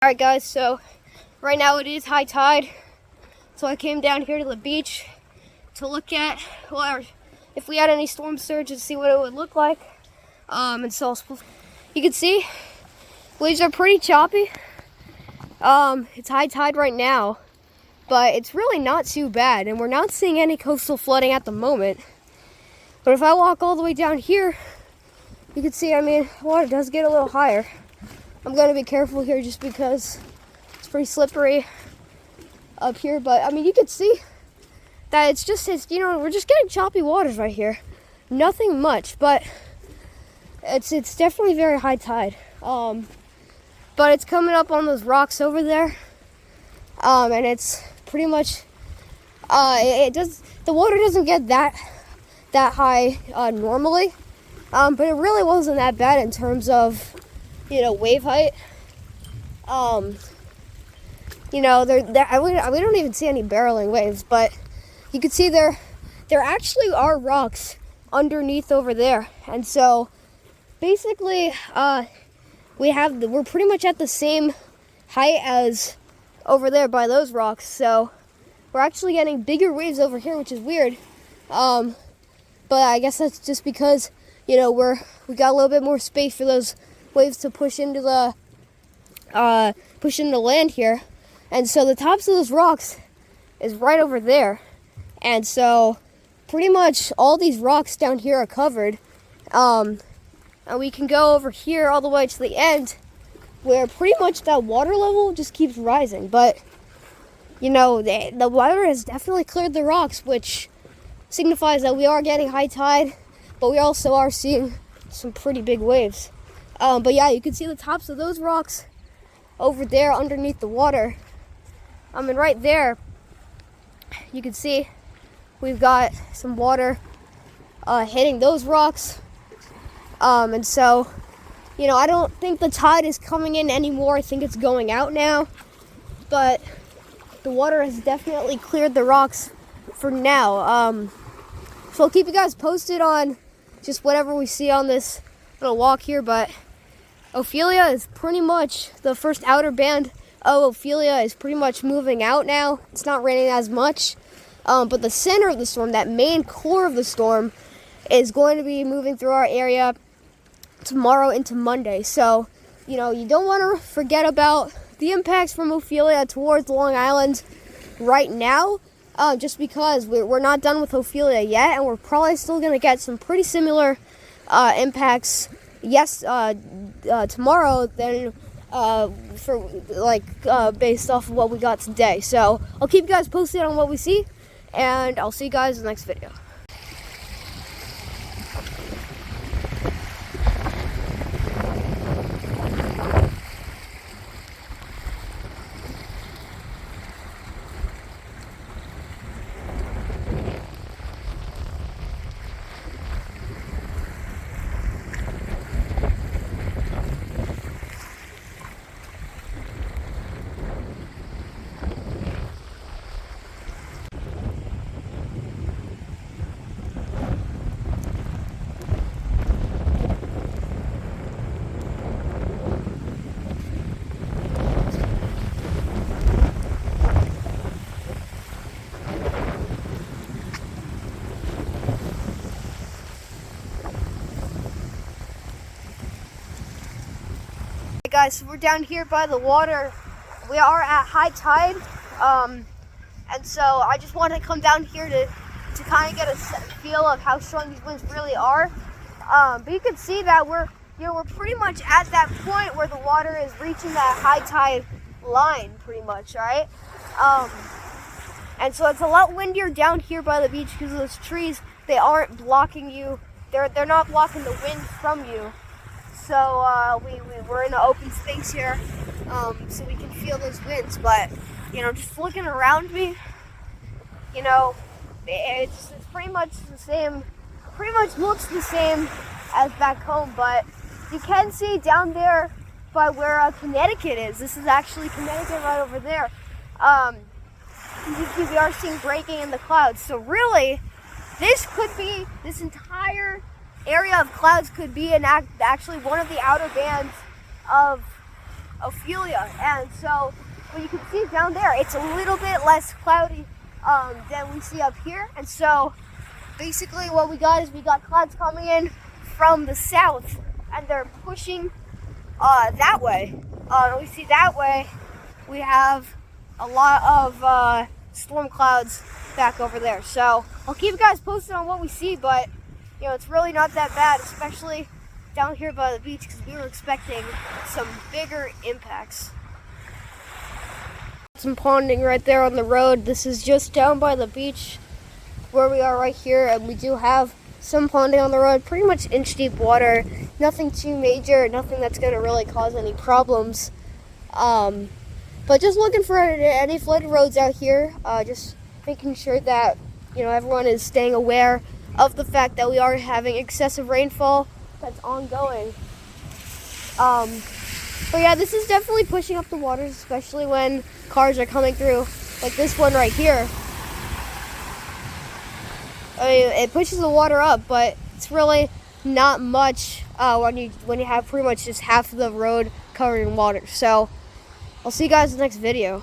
Alright guys, so right now it is high tide, so I came down here to the beach to look at if we had any storm surge to see what it would look like. And so you can see waves are pretty choppy. It's high tide right now, but it's really not too bad, and we're not seeing any coastal flooding at the moment. But if I walk all the way down here, you can see, water does get a little higher. I'm going to be careful here just because it's pretty slippery up here. But, you can see that we're just getting choppy waters right here. Nothing much, but it's definitely very high tide. But it's coming up on those rocks over there. And it's pretty much, the water doesn't get that high normally. But it really wasn't that bad in terms of wave height. We don't even see any barreling waves, but you can see there actually are rocks underneath over there, and so basically we're pretty much at the same height as over there by those rocks, so we're actually getting bigger waves over here, which is weird. But I guess that's just because we got a little bit more space for those waves to push into land here, and so the tops of those rocks is right over there, and so pretty much all these rocks down here are covered, and we can go over here all the way to the end where pretty much that water level just keeps rising. But the water has definitely cleared the rocks, which signifies that we are getting high tide, but we also are seeing some pretty big waves. But yeah, you can see the tops of those rocks over there underneath the water. And right there, you can see we've got some water hitting those rocks. And so, I don't think the tide is coming in anymore. I think it's going out now. But the water has definitely cleared the rocks for now. So I'll keep you guys posted on just whatever we see on this little walk here, but Ophelia is pretty much, the first outer band of Ophelia is pretty much moving out now. It's not raining as much, but the center of the storm, that main core of the storm, is going to be moving through our area tomorrow into Monday. So, you don't want to forget about the impacts from Ophelia towards Long Island right now, just because we're not done with Ophelia yet, and we're probably still going to get some pretty similar impacts tomorrow than based off of what we got today. So I'll keep you guys posted on what we see, and I'll see you guys in the next video. Guys, so we're down here by the water. We are at high tide, and so I just wanted to come down here to kind of get a feel of how strong these winds really are. But you can see that we're pretty much at that point where the water is reaching that high tide line, pretty much, right? And so it's a lot windier down here by the beach because those trees, they aren't blocking you. They're not blocking the wind from you. So we're in an open space here, so we can feel those winds. But just looking around me, it's pretty much the same. Pretty much looks the same as back home. But you can see down there by where Connecticut is. This is actually Connecticut right over there. We are seeing breaking in the clouds. So really, this entire area of clouds could be actually one of the outer bands of Ophelia. And so what you can see down there, it's a little bit less cloudy than we see up here. And so basically what we got is we got clouds coming in from the south, and they're pushing that way. We see that way we have a lot of storm clouds back over there. So I'll keep you guys posted on what we see, but you know, it's really not that bad, especially down here by the beach, because we were expecting some bigger impacts. Some ponding right there on the road. This is just down by the beach where we are right here, and we do have some ponding on the road, pretty much inch deep water, nothing too major, nothing that's going to really cause any problems. But just looking for any flooded roads out here, just making sure that, you know, everyone is staying aware of the fact that we are having excessive rainfall that's ongoing. But yeah, this is definitely pushing up the waters, especially when cars are coming through, like this one right here. I mean, it pushes the water up, but it's really not much when you have pretty much just half of the road covered in water. So I'll see you guys in the next video.